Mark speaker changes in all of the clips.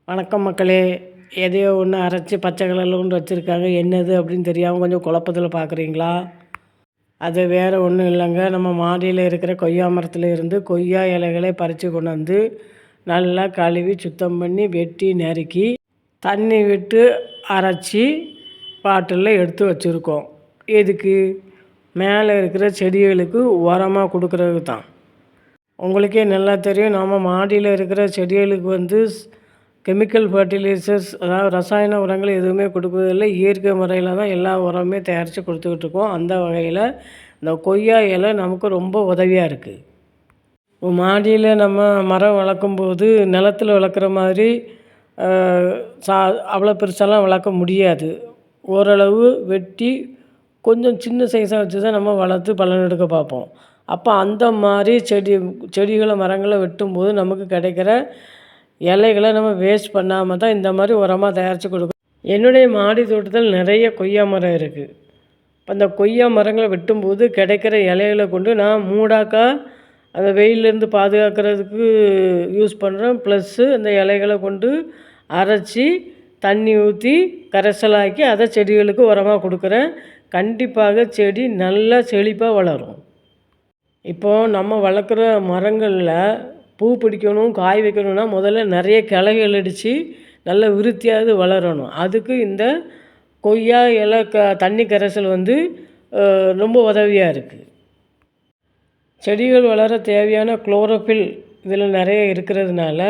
Speaker 1: வணக்கம் மக்களே. எதையோ ஒன்று அரைச்சி பச்சை கலரில் கொண்டு வச்சுருக்காங்க. என்னது அப்படின்னு தெரியாமல் கொஞ்சம் குழப்பத்தில் பார்க்குறீங்களா? அது வேறு ஒன்றும் இல்லைங்க. நம்ம மாடியில் இருக்கிற கொய்யா மரத்தில் இருந்து கொய்யா இலைகளை பறித்து கொண்டு வந்து நல்லா கழுவி சுத்தம் பண்ணி வெட்டி நறுக்கி தண்ணி விட்டு அரைச்சி பாட்டிலில் எடுத்து வச்சுருக்கோம். எதுக்கு? மேலே இருக்கிற செடிகளுக்கு உரமாக கொடுக்குறதுக்கு தான். உங்களுக்கே நல்லா தெரியும், நம்ம மாடியில் இருக்கிற செடிகளுக்கு கெமிக்கல் ஃபர்டிலைசர்ஸ், அதாவது ரசாயன உரங்கள் எதுவுமே கொடுக்குறதில்லை. இயற்கை முறையில் தான் எல்லா உரமே தயாரித்து கொடுத்துக்கிட்டு இருக்கோம். அந்த வகையில் இந்த கொய்யா இலை நமக்கு ரொம்ப உதவியாக இருக்குது. மாடியில் நம்ம மரம் வளர்க்கும்போது நிலத்தில் வளர்க்குற மாதிரி சா அவ்வளோ பெருசாலாம் வளர்க்க முடியாது. ஓரளவு வெட்டி கொஞ்சம் சின்ன சைஸாக வச்சு தான் நம்ம வளர்த்து பலன் எடுக்க பார்ப்போம். அப்போ அந்த மாதிரி செடிகளை மரங்களை வெட்டும்போது நமக்கு கிடைக்கிற இலைகளை நம்ம வேஸ்ட் பண்ணாமல் தான் இந்த மாதிரி உரமாக தயாரித்து கொடுக்கும். என்னுடைய மாடி தோட்டத்தில் நிறைய கொய்யா மரம் இருக்குது. அந்த கொய்யா மரங்களை வெட்டும்போது கிடைக்கிற இலைகளை கொண்டு நான் மூடாக்கா அந்த வெயிலேருந்து பாதுகாக்கிறதுக்கு யூஸ் பண்ணுறேன். ப்ளஸ்ஸு அந்த இலைகளை கொண்டு அரைச்சி தண்ணி ஊற்றி கரைசலாக்கி அதை செடிகளுக்கு உரமாக கொடுக்குறேன். கண்டிப்பாக செடி நல்லா செழிப்பாக வளரும். இப்போது நம்ம வளர்க்குற மரங்களில் பூ பிடிக்கணும், காய் வைக்கணும்னா முதல்ல நிறைய கிளைகள் அடித்து நல்ல விருத்தியாவது வளரணும். அதுக்கு இந்த கொய்யா இலை தண்ணி கரைசல் ரொம்ப உதவியாக இருக்குது. செடிகள் வளர தேவையான குளோரோஃபில் இதில் நிறைய இருக்கிறதுனால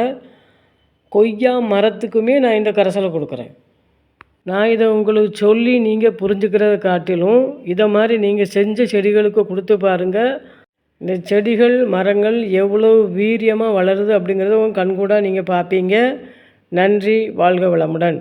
Speaker 1: கொய்யா மரத்துக்குமே நான் இந்த கரைசலை கொடுக்குறேன். நான் இதை உங்களுக்கு சொல்லி நீங்கள் புரிஞ்சுக்கிறத காட்டிலும் இதை மாதிரி நீங்கள் செஞ்ச செடிகளுக்கு கொடுத்து பாருங்கள். இந்த செடிகள் மரங்கள் எவ்வளோ வீரியமாக வளருது அப்படிங்கிறத உங்கள் கண்கூடாக நீங்கள் பார்ப்பீங்க. நன்றி. வாழ்க வளமுடன்.